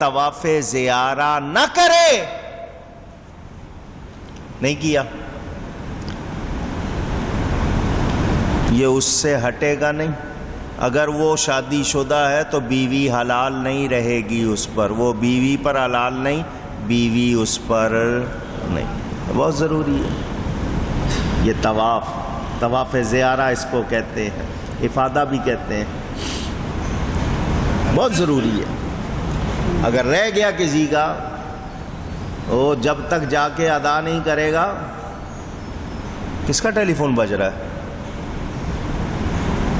طواف زیارہ نہ کرے، نہیں کیا، یہ اس سے ہٹے گا نہیں۔ اگر وہ شادی شدہ ہے تو بیوی حلال نہیں رہے گی اس پر، وہ بیوی پر حلال نہیں، بیوی اس پر نہیں۔ بہت ضروری ہے یہ طواف زیارہ اس کو کہتے ہیں، افادہ بھی کہتے ہیں، بہت ضروری ہے۔ اگر رہ گیا کسی کا، وہ جب تک جا کے ادا نہیں کرے گا۔ کس کا ٹیلی فون بج رہا ہے؟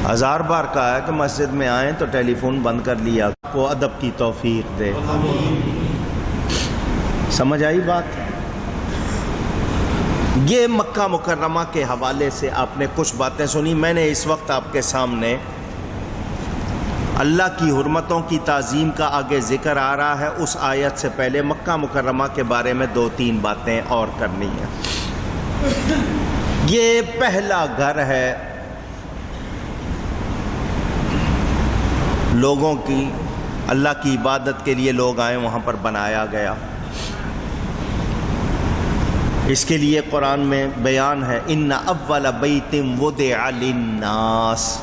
1000 بار کہا ہے کہ مسجد میں آئیں تو ٹیلی فون بند کر لیا، کو ادب کی توفیق دے۔ سمجھ آئی بات؟ یہ مکہ مکرمہ کے حوالے سے آپ نے کچھ باتیں سنی۔ میں نے اس وقت آپ کے سامنے اللہ کی حرمتوں کی تعظیم کا آگے ذکر آ رہا ہے، اس آیت سے پہلے مکہ مکرمہ کے بارے میں 2-3 باتیں اور کرنی ہیں۔ یہ پہلا گھر ہے لوگوں کی، اللہ کی عبادت کے لیے لوگ آئیں وہاں پر بنایا گیا۔ اس کے لیے قرآن میں بیان ہے، ان اول بیت وضع للناس،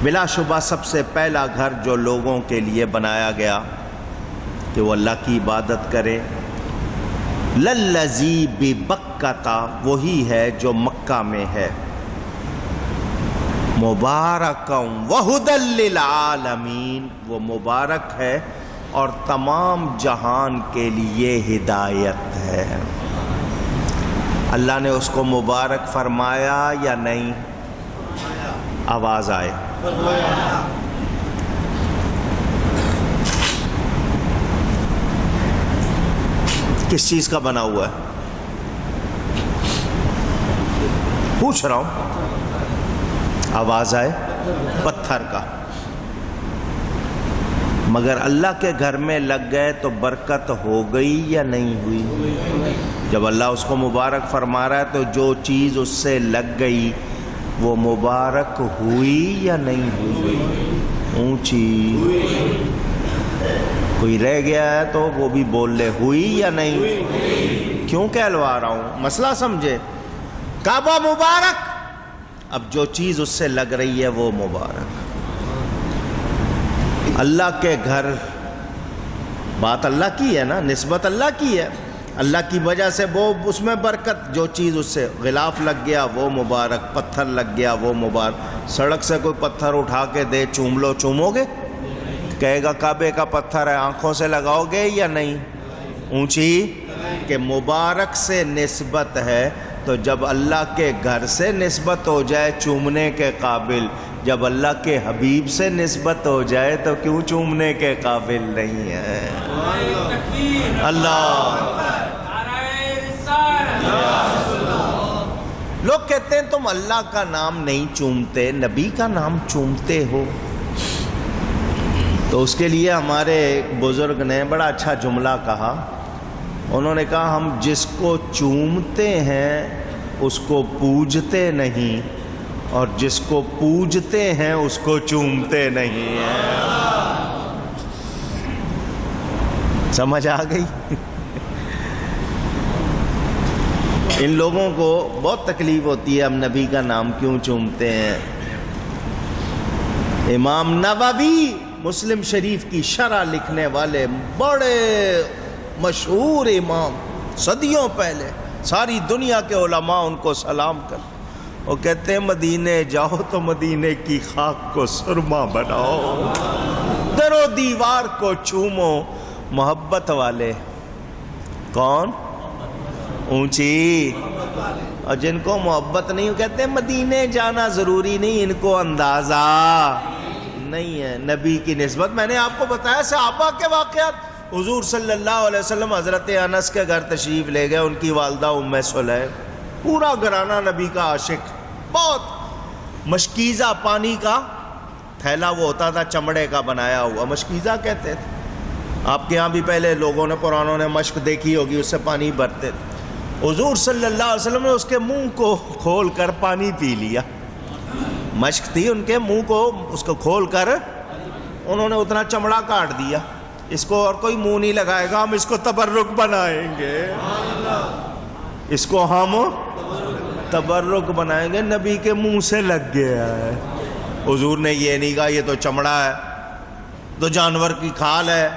بلا شبہ سب سے پہلا گھر جو لوگوں کے لیے بنایا گیا کہ وہ اللہ کی عبادت کرے، للذی ببکۃ، وہی ہے جو مکہ میں ہے، مبارکا وہدی للعالمین، وہ مبارک ہے اور تمام جہان کے لیے ہدایت ہے۔ اللہ نے اس کو مبارک فرمایا یا نہیں؟ آواز آئے۔ کس چیز کا بنا ہوا ہے؟ پوچھ رہا ہوں، آواز آئے؟ پتھر کا۔ مگر اللہ کے گھر میں لگ گئے تو برکت ہو گئی یا نہیں ہوئی؟ جب اللہ اس کو مبارک فرما رہا ہے تو جو چیز اس سے لگ گئی وہ مبارک ہوئی یا نہیں ہوئی؟ اونچی۔ کوئی رہ گیا ہے تو وہ بھی بول لے، ہوئی یا نہیں؟ کیوں کہلوا رہا ہوں؟ مسئلہ سمجھے۔ کعبہ مبارک، اب جو چیز اس سے لگ رہی ہے وہ مبارک۔ اللہ کے گھر، بات اللہ کی ہے نا، نسبت اللہ کی ہے، اللہ کی وجہ سے وہ اس میں برکت، جو چیز اس سے غلاف لگ گیا وہ مبارک، پتھر لگ گیا وہ مبارک۔ سڑک سے کوئی پتھر اٹھا کے دے، چوم لو، چومو گے؟ کہے گا کعبے کا پتھر ہے، آنکھوں سے لگاؤ گے یا نہیں؟ اونچی کہ مبارک سے نسبت ہے، تو جب اللہ کے گھر سے نسبت ہو جائے چومنے کے قابل، جب اللہ کے حبیب سے نسبت ہو جائے تو کیوں چومنے کے قابل نہیں ہے؟ اللہ۔ لوگ کہتے ہیں تم اللہ کا نام نہیں چومتے، نبی کا نام چومتے ہو۔ تو اس کے لیے ہمارے ایک بزرگ نے بڑا اچھا جملہ کہا۔ انہوں نے کہا، ہم جس کو چومتے ہیں اس کو پوجتے نہیں، اور جس کو پوجتے ہیں اس کو چومتے نہیں ہیں۔ سمجھ آ گئی؟ ان لوگوں کو بہت تکلیف ہوتی ہے، ہم نبی کا نام کیوں چومتے ہیں۔ امام نووی مسلم شریف کی شرح لکھنے والے بڑے مشہور امام، صدیوں پہلے، ساری دنیا کے علماء ان کو سلام کر، وہ کہتے ہیں مدینے جاؤ تو مدینے کی خاک کو سرما بناؤ، در و دیوار کو چومو، محبت والے۔ کون؟ اونچی۔ اور جن کو محبت نہیں، وہ کہتے ہیں مدینے جانا ضروری نہیں، ان کو اندازہ نہیں ہے نبی کی نسبت۔ میں نے آپ کو بتایا صحابہ کے واقعات۔ حضور صلی اللہ علیہ وسلم حضرت انس کے گھر تشریف لے گئے، ان کی والدہ ام سلیم، پورا گھرانہ نبی کا عاشق، بہت مشکیزہ پانی کا تھیلا وہ ہوتا تھا چمڑے کا بنایا ہوا، مشکیزہ کہتے تھے۔ آپ کے ہاں بھی پہلے لوگوں نے پرانوں نے مشک دیکھی ہوگی، اس سے پانی بھرتے تھے۔ حضور صلی اللہ علیہ وسلم نے اس کے منہ کو کھول کر پانی پی لیا، مشک تھی ان کے منہ کو، اس کو کھول کر انہوں نے اتنا چمڑا کاٹ دیا۔ اس کو اور کوئی منہ نہیں لگائے گا، ہم اس کو تبرک بنائیں گے، اس کو ہم تبرک بنائیں گے، نبی کے منہ سے لگ گیا ہے۔ حضور نے یہ نہیں کہا یہ تو چمڑا ہے، تو جانور کی کھال ہے،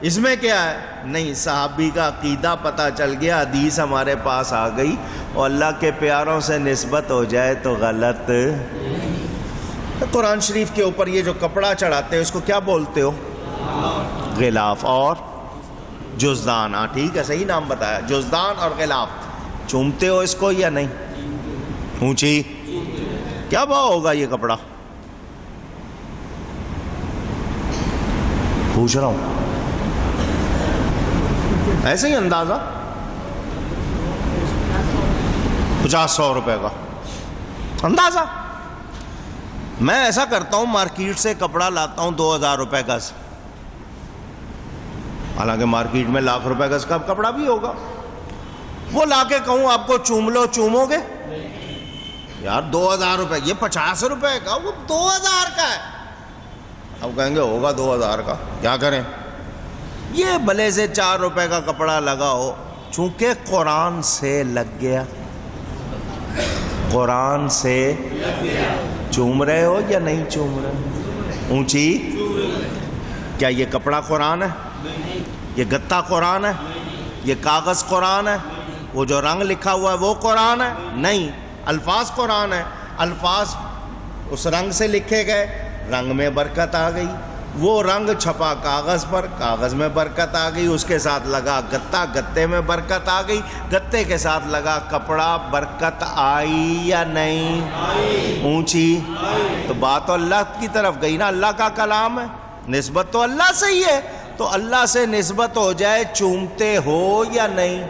اس میں کیا ہے؟ نہیں، صحابی کا عقیدہ پتہ چل گیا، حدیث ہمارے پاس آ گئی، اور اللہ کے پیاروں سے نسبت ہو جائے تو غلط۔ قرآن شریف کے اوپر یہ جو کپڑا چڑھاتے ہیں اس کو کیا بولتے ہو؟ غلاف اور جزدان۔ ہاں ٹھیک ہے، صحیح نام بتایا، جزدان اور غلاف۔ چومتے ہو اس کو یا نہیں؟ اونچی کیا بھاؤ ہوگا یہ کپڑا؟ پوچھ رہا ہوں، ایسے ہی اندازہ 50-100 روپے کا اندازہ۔ میں ایسا کرتا ہوں، مارکیٹ سے کپڑا لاتا ہوں 2000 روپے گز، حالانکہ مارکیٹ میں لاکھ روپے گز کا کپڑا بھی ہوگا۔ وہ لا کے کہوں آپ کو چوم لو، چومو گے؟ یار 2000 روپے، یہ 50 روپے کا، وہ 2000 کا ہے۔ اب کہیں گے ہوگا 2000 کا، کیا کریں؟ یہ بھلے سے 4 روپے کا کپڑا لگا ہو، چونکہ قرآن سے لگ گیا، قرآن سے چوم رہے ہو یا نہیں چوم رہے؟ اونچی کیا یہ کپڑا قرآن ہے؟ یہ گتا قرآن ہے؟ یہ کاغذ قرآن ہے؟ وہ جو رنگ لکھا ہوا ہے وہ قرآن ہے؟ نہیں، الفاظ قرآن ہے۔ الفاظ اس رنگ سے لکھے گئے، رنگ میں برکت آ گئی، وہ رنگ چھپا کاغذ پر، کاغذ میں برکت آ گئی، اس کے ساتھ لگا گتا، گتے میں برکت آ گئی، گتے کے ساتھ لگا کپڑا، برکت آئی یا نہیں؟ اونچی تو بات تو اللہ کی طرف گئی نا، اللہ کا کلام ہے، نسبت تو اللہ سے ہی ہے، تو اللہ سے نسبت ہو جائے، چومتے ہو یا نہیں؟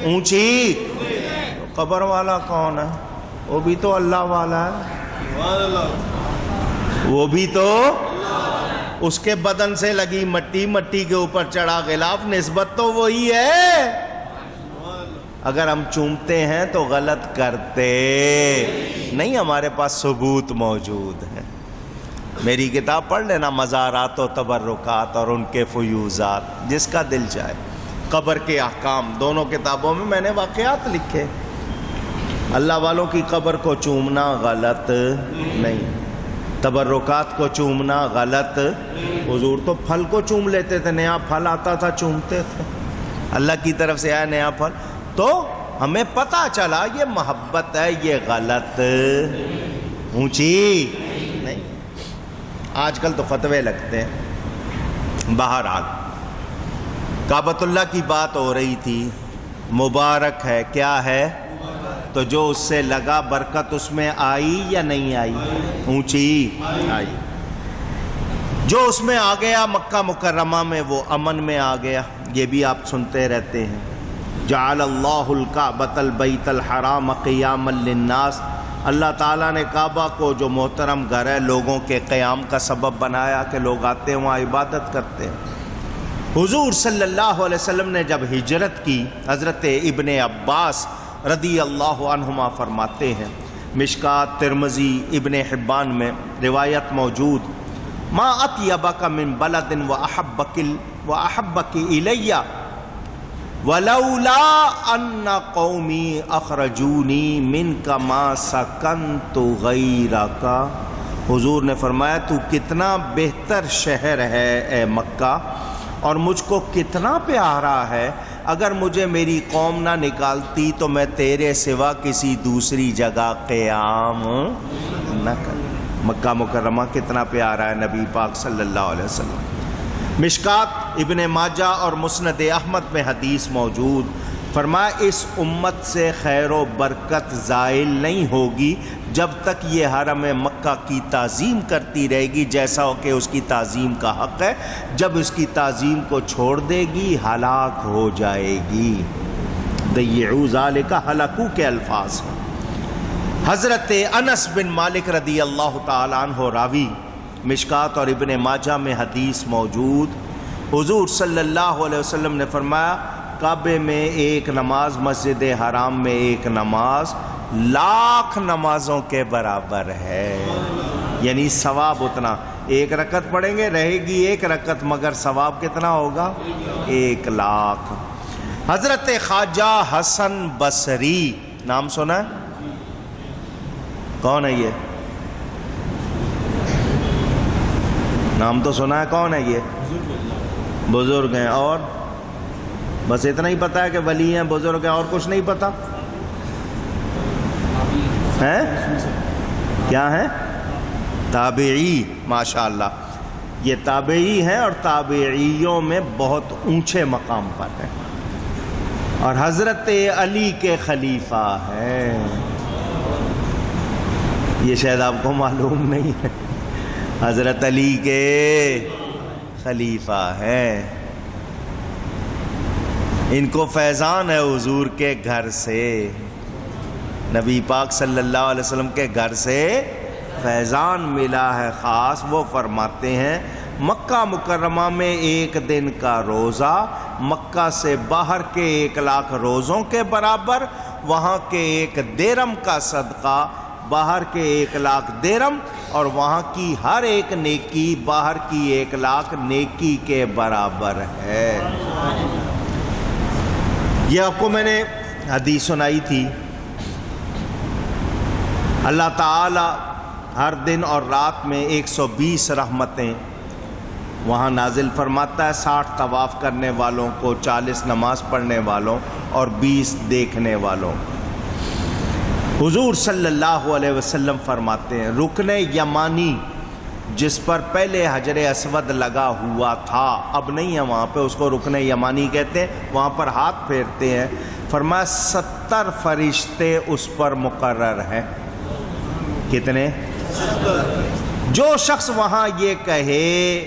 اونچی قبر والا کون ہے؟ وہ بھی تو اللہ والا ہے، وہ بھی تو اس کے بدن سے لگی مٹی، مٹی کے اوپر چڑھا غلاف، نسبت تو وہی ہے۔ اگر ہم چومتے ہیں تو غلط کرتے نہیں، ہمارے پاس ثبوت موجود ہے۔ میری کتاب پڑھ لینا، مزارات و تبرکات اور ان کے فیوزات، جس کا دل چاہے۔ قبر کے احکام، دونوں کتابوں میں نے واقعات لکھے۔ اللہ والوں کی قبر کو چومنا غلط نہیں، تبرکات کو چومنا غلط۔ حضور تو پھل کو چوم لیتے تھے، نیا پھل آتا تھا چومتے تھے، اللہ کی طرف سے آیا نیا پھل، تو ہمیں پتہ چلا یہ محبت ہے، یہ غلط۔ اونچی نہیں، آج کل تو فتوے لگتے ہیں۔ بہرحال کعبۃ اللہ کی بات ہو رہی تھی، مبارک ہے، کیا ہے؟ تو جو اس سے لگا برکت اس میں آئی یا نہیں آئی؟ اونچی آئی۔ جو اس میں آ گیا مکہ مکرمہ میں، وہ امن میں آ گیا، یہ بھی آپ سنتے رہتے ہیں۔ جعل اللہ الکعبۃ البیت الحرام قیاما للناس، اللہ تعالیٰ نے کعبہ کو جو محترم گھر ہے لوگوں کے قیام کا سبب بنایا کہ لوگ آتے ہیں وہاں عبادت کرتے ہیں۔ حضور صلی اللہ علیہ وسلم نے جب ہجرت کی، حضرت ابن عباس رضی اللہ عنہما فرماتے ہیں، مشکات، ترمذی، ابن حبان میں روایت موجود، ما اطیبک من بلد واحبک الی ولولا ان قومی اخرجونی منک ما سکنت غیرک۔ حضور نے فرمایا تو کتنا بہتر شہر ہے اے مکہ، اور مجھ کو کتنا پیارا ہے، اگر مجھے میری قوم نہ نکالتی تو میں تیرے سوا کسی دوسری جگہ قیام نہ کرتا۔ مکہ مکرمہ کتنا پیارا ہے نبی پاک صلی اللہ علیہ وسلم۔ مشکات، ابن ماجہ اور مسند احمد میں حدیث موجود، فرمایا اس امت سے خیر و برکت زائل نہیں ہوگی جب تک یہ حرم مکہ کی تعظیم کرتی رہے گی جیسا ہو کہ اس کی تعظیم کا حق ہے، جب اس کی تعظیم کو چھوڑ دے گی ہلاک ہو جائے گی۔ ضیعوا ذالک، ہلاکو کے الفاظ ہیں۔ حضرت انس بن مالک رضی اللہ تعالیٰ عنہ راوی، مشکات اور ابن ماجہ میں حدیث موجود، حضور صلی اللہ علیہ وسلم نے فرمایا کعبے میں ایک نماز، مسجد حرام میں ایک نماز 1,00,000 نمازوں کے برابر ہے۔ یعنی ثواب اتنا. ایک رکعت پڑھیں گے رہے گی ایک رکعت مگر ثواب کتنا ہوگا؟ 1,00,000. حضرت خواجہ حسن بصری نام سنا ہے؟ کون ہے یہ؟ نام تو سنا ہے. کون ہے یہ؟ بزرگ ہیں. اور بس اتنا ہی پتا ہے کہ ولی ہیں بزرگ ہیں اور کچھ نہیں پتا ہے؟ کیا ہے؟ تابعی. ماشاءاللہ یہ تابعی ہیں اور تابعیوں میں بہت اونچے مقام پر ہیں اور حضرت علی کے خلیفہ ہیں. یہ شاید آپ کو معلوم نہیں ہے. حضرت علی کے خلیفہ ہیں. ان کو فیضان ہے حضور کے گھر سے. نبی پاک صلی اللہ علیہ وسلم کے گھر سے فیضان ملا ہے خاص. وہ فرماتے ہیں مکہ مکرمہ میں ایک دن کا روزہ مکہ سے باہر کے 1,00,000 روزوں کے برابر، وہاں کے 1 درہم کا صدقہ باہر کے 1,00,000 درہم، اور وہاں کی ہر ایک نیکی باہر کی 1,00,000 نیکی کے برابر ہے. یہ آپ کو میں نے حدیث سنائی تھی. اللہ تعالی ہر دن اور رات میں 120 رحمتیں وہاں نازل فرماتا ہے. 60 طواف کرنے والوں کو، 40 نماز پڑھنے والوں اور 20 دیکھنے والوں. حضور صلی اللہ علیہ وسلم فرماتے ہیں رکن یمانی جس پر پہلے حجر اسود لگا ہوا تھا، اب نہیں ہے وہاں پہ، اس کو رکن یمانی کہتے ہیں، وہاں پر ہاتھ پھیرتے ہیں. فرمایا 70 فرشتے اس پر مقرر ہیں. کتنے؟ جو شخص وہاں یہ کہے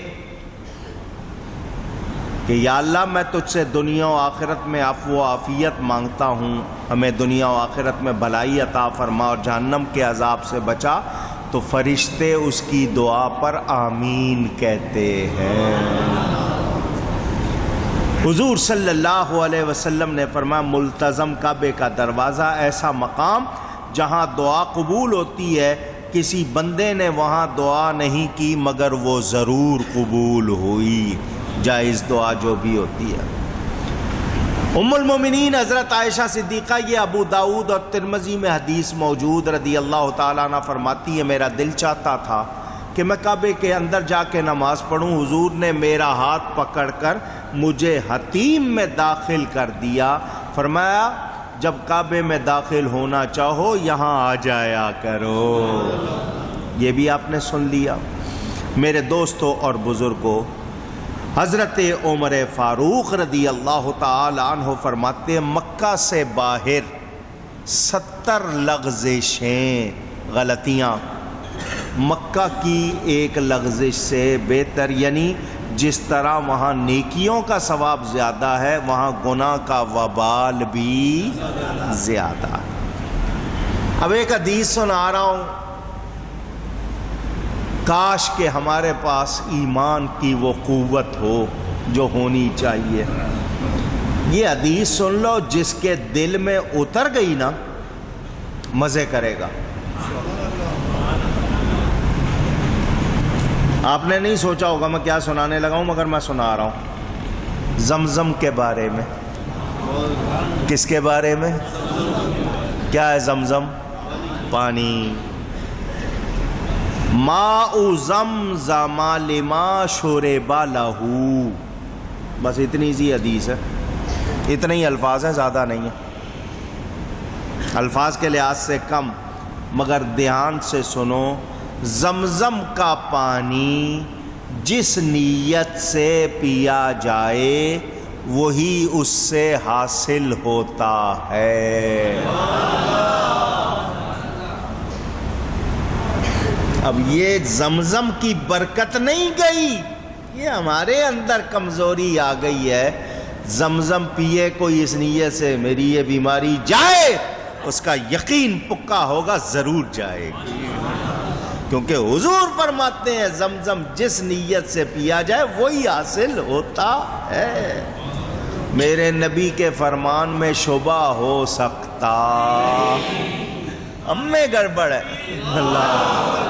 کہ یا اللہ میں تجھ سے دنیا و آخرت میں عفو و عافیت مانگتا ہوں، ہمیں دنیا و آخرت میں بھلائی عطا فرما اور جہنم کے عذاب سے بچا، تو فرشتے اس کی دعا پر آمین کہتے ہیں. حضور صلی اللہ علیہ وسلم نے فرمایا ملتزم کعبے کا دروازہ ایسا مقام جہاں دعا قبول ہوتی ہے، کسی بندے نے وہاں دعا نہیں کی مگر وہ ضرور قبول ہوئی، جائز دعا جو بھی ہوتی ہے. ام المومنین حضرت عائشہ صدیقہ، یہ ابو داؤد اور ترمذی میں حدیث موجود، رضی اللہ تعالیٰ عنہ فرماتی ہے میرا دل چاہتا تھا کہ میں کعبے کے اندر جا کے نماز پڑھوں. حضور نے میرا ہاتھ پکڑ کر مجھے حتیم میں داخل کر دیا. فرمایا جب کعبے میں داخل ہونا چاہو یہاں آ جایا کرو. یہ بھی آپ نے سن لیا. میرے دوستوں اور بزرگوں، حضرت عمر فاروق رضی اللہ تعالی عنہ فرماتے ہیں مکہ سے باہر 70 لغزشیں، غلطیاں مکہ کی ایک لغزش سے بہتر، یعنی جس طرح وہاں نیکیوں کا ثواب زیادہ ہے وہاں گناہ کا وبال بھی زیادہ. اب ایک حدیث سنا رہا ہوں، کاش کہ ہمارے پاس ایمان کی وہ قوت ہو جو ہونی چاہیے. یہ حدیث سن لو، جس کے دل میں اتر گئی نا مزے کرے گا. آپ نے نہیں سوچا ہوگا میں کیا سنانے لگا ہوں، مگر میں سنا رہا ہوں زمزم کے بارے میں. کس کے بارے میں؟ کیا ہے زمزم؟ پانی. ماء زمزم لما شرب لہ، بس اتنی سی حدیث ہے، اتنے ہی الفاظ ہیں، زیادہ نہیں ہے، الفاظ کے لحاظ سے کم، مگر دھیان سے سنو. زمزم کا پانی جس نیت سے پیا جائے وہی اس سے حاصل ہوتا ہے. اب یہ زمزم کی برکت نہیں گئی، یہ ہمارے اندر کمزوری آ گئی ہے. زمزم پیے کوئی اس نیت سے میری یہ بیماری جائے، اس کا یقین پکا ہوگا ضرور جائے گی، کیونکہ حضور فرماتے ہیں زمزم جس نیت سے پیا جائے وہی حاصل ہوتا ہے. میرے نبی کے فرمان میں شبہ ہو سکتا، ہم میں گڑبڑ ہے. اللہ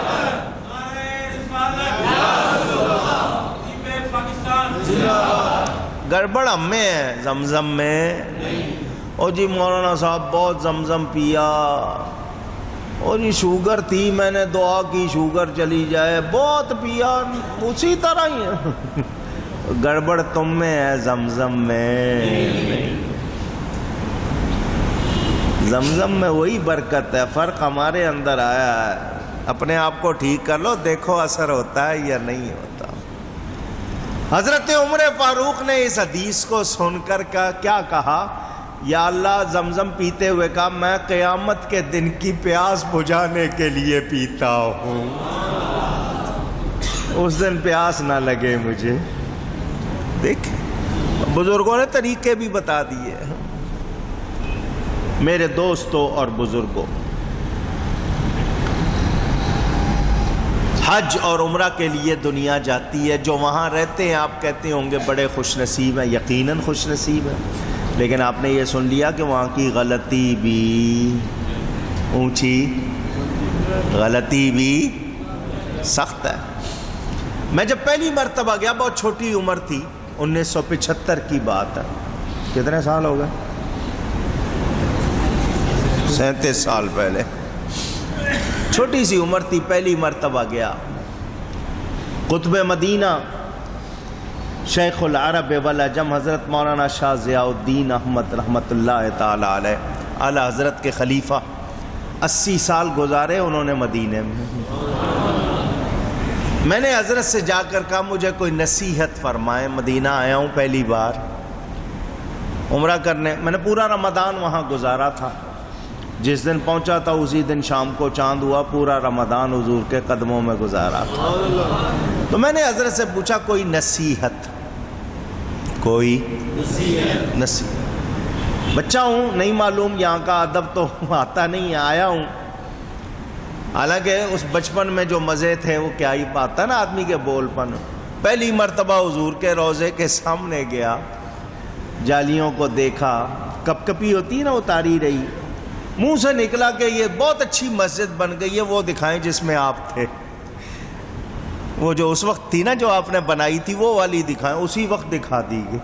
گڑبڑ ہم میں ہے، زمزم میں او جی مولانا صاحب بہت زمزم پیا، اور یہ شوگر تھی میں نے دعا کی شوگر چلی جائے، بہت پیا، اسی طرح ہی ہے۔ گڑبڑ تم میں ہے، زمزم میں۔ زمزم میں وہی برکت ہے، فرق ہمارے اندر آیا ہے۔ اپنے آپ کو ٹھیک کر لو، دیکھو اثر ہوتا ہے یا نہیں ہوتا۔ حضرت عمر فاروق نے اس حدیث کو سن کر کیا کہا؟ یا اللہ، زمزم پیتے ہوئے کہا میں قیامت کے دن کی پیاس بجھانے کے لیے پیتا ہوں، اس دن پیاس نہ لگے مجھے۔ دیکھ، بزرگوں نے طریقے بھی بتا دیے۔ میرے دوستوں اور بزرگوں، حج اور عمرہ کے لیے دنیا جاتی ہے، جو وہاں رہتے ہیں آپ کہتے ہوں گے بڑے خوش نصیب ہیں، یقیناً خوش نصیب ہیں، لیکن آپ نے یہ سن لیا کہ وہاں کی غلطی بھی اونچی، غلطی بھی سخت ہے۔ میں جب پہلی مرتبہ گیا، بہت چھوٹی عمر تھی، 1975 کی بات ہے۔ کتنے سال ہو گئے؟ 37 سال پہلے، چھوٹی سی عمر تھی، پہلی مرتبہ گیا۔ قطب مدینہ شیخ العرب والعجم حضرت مولانا شاہ ضیاء الدین احمد رحمۃ اللہ تعالی علیہ، اعلی حضرت کے خلیفہ، 80 سال گزارے انہوں نے مدینے میں۔ میں نے حضرت سے جا کر کہا مجھے کوئی نصیحت فرمائیں، مدینہ آیا ہوں پہلی بار عمرہ کرنے، میں نے پورا رمضان وہاں گزارا تھا، جس دن پہنچا تھا اسی دن شام کو چاند ہوا، پورا رمضان حضور کے قدموں میں گزارا تھا۔ تو میں نے حضرت سے پوچھا کوئی نصیحت، کوئی نصیحت، بچہ ہوں نہیں معلوم، یہاں کا ادب تو آتا نہیں، آیا ہوں، حالانکہ اس بچپن میں جو مزے تھے وہ کیا ہی پاتا نا آدمی کے بول پن۔ پہلی مرتبہ حضور کے روضے کے سامنے گیا، جالیوں کو دیکھا، کپ کپی ہوتی ہے نا اتاری رہی، منہ سے نکلا کہ یہ بہت اچھی مسجد بن گئی ہے، وہ دکھائیں جس میں آپ تھے، وہ جو اس وقت تھی نا جو آپ نے بنائی تھی وہ والی دکھائیں، اسی وقت دکھا دی گئی۔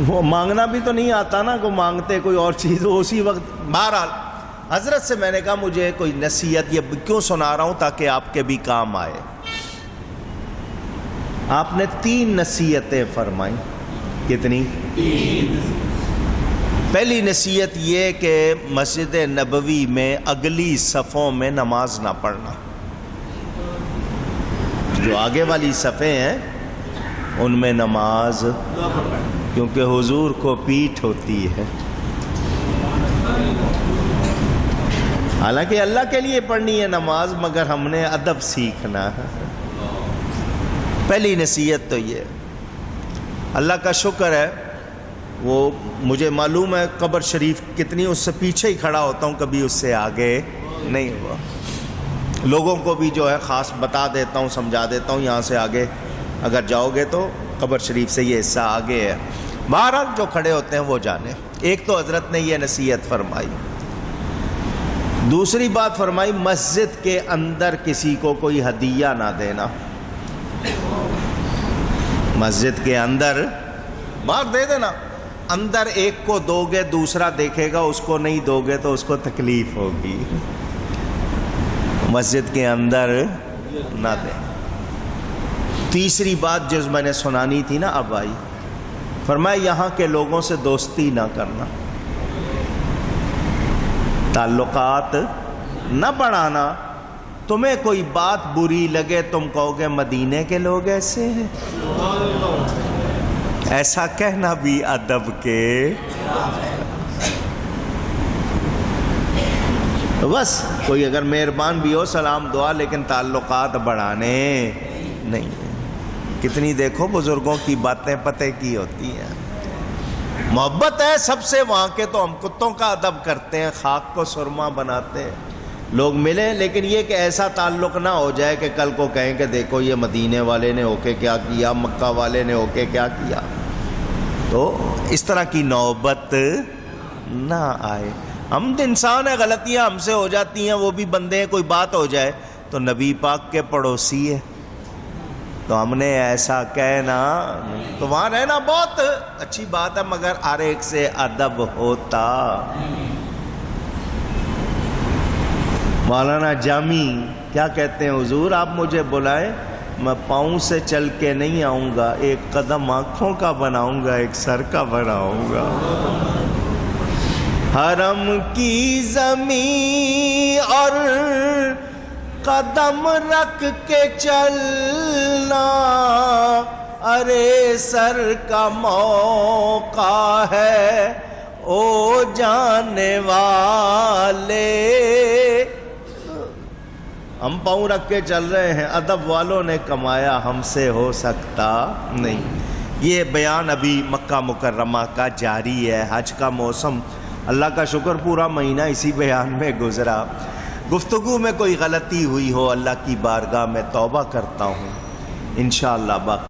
وہ مانگنا بھی تو نہیں آتا نا، کو مانگتے کوئی اور چیز، وہ اسی وقت۔ بہرحال حضرت سے میں نے کہا مجھے کوئی نصیحت، یہ کیوں سنا رہا ہوں تاکہ آپ کے بھی کام آئے۔ آپ نے 3 نصیحتیں فرمائیں۔ کتنی؟ 3۔ پہلی نصیحت یہ کہ مسجد نبوی میں اگلی صفوں میں نماز نہ پڑھنا، جو آگے والی صفیں ہیں ان میں نماز، کیونکہ حضور کو پیٹھ ہوتی ہے، حالانکہ اللہ کے لیے پڑھنی ہے نماز، مگر ہم نے ادب سیکھنا ہے۔ پہلی نصیحت تو یہ، اللہ کا شکر ہے وہ مجھے معلوم ہے قبر شریف کتنی، اس سے پیچھے ہی کھڑا ہوتا ہوں، کبھی اس سے آگے نہیں ہوا۔ لوگوں کو بھی جو ہے خاص بتا دیتا ہوں، سمجھا دیتا ہوں، یہاں سے آگے اگر جاؤ گے تو قبر شریف سے یہ حصہ آگے ہے، بہرحال جو کھڑے ہوتے ہیں وہ جانے۔ ایک تو حضرت نے یہ نصیحت فرمائی۔ دوسری بات فرمائی مسجد کے اندر کسی کو کوئی ہدیہ نہ دینا، مسجد کے اندر باہر دے دینا، اندر ایک کو دو گے دوسرا دیکھے گا، اس کو نہیں دو گے تو اس کو تکلیف ہوگی، مسجد کے اندر نہ دیں۔ تیسری بات جو میں نے سنانی تھی نا اب آئی، فرمایا یہاں کے لوگوں سے دوستی نہ کرنا، تعلقات نہ بڑھانا، تمہیں کوئی بات بری لگے تم کہو گے مدینے کے لوگ ایسے ہیں، ایسا کہنا بھی ادب کے، بس کوئی اگر مہربان بھی ہو سلام دعا، لیکن تعلقات بڑھانے نہیں۔ کتنی دیکھو بزرگوں کی باتیں پتہ کی ہوتی ہیں، محبت ہے سب سے، وہاں کے تو ہم کتوں کا ادب کرتے ہیں، خاک کو سرما بناتے ہیں، لوگ ملیں، لیکن یہ کہ ایسا تعلق نہ ہو جائے کہ کل کو کہیں کہ دیکھو یہ مدینے والے نے ہو کے کیا کیا، مکہ والے نے ہو کے کیا کیا، تو اس طرح کی نوبت نہ آئے۔ ہم انسان ہیں، غلطیاں ہم سے ہو جاتی ہیں، وہ بھی بندے ہیں، کوئی بات ہو جائے، تو نبی پاک کے پڑوسی ہے، تو ہم نے ایسا کہنا، تو وہاں رہنا بہت اچھی بات ہے، مگر ہر ایک سے ادب ہوتا۔ مولانا جامی کیا کہتے ہیں، حضور آپ مجھے بلائیں، میں پاؤں سے چل کے نہیں آؤں گا، ایک قدم آنکھوں کا بناؤں گا، ایک سر کا بناؤں گا۔ حرم کی زمین اور قدم رکھ کے چلنا، ارے سر کا موقع ہے او جانے والے۔ ہم پاؤں رکھ کے چل رہے ہیں، ادب والوں نے کمایا، ہم سے ہو سکتا نہیں۔ یہ بیان ابھی مکہ مکرمہ کا جاری ہے، حج کا موسم، اللہ کا شکر پورا مہینہ اسی بیان میں گزرا۔ گفتگو میں کوئی غلطی ہوئی ہو، اللہ کی بارگاہ میں توبہ کرتا ہوں، انشاءاللہ باقی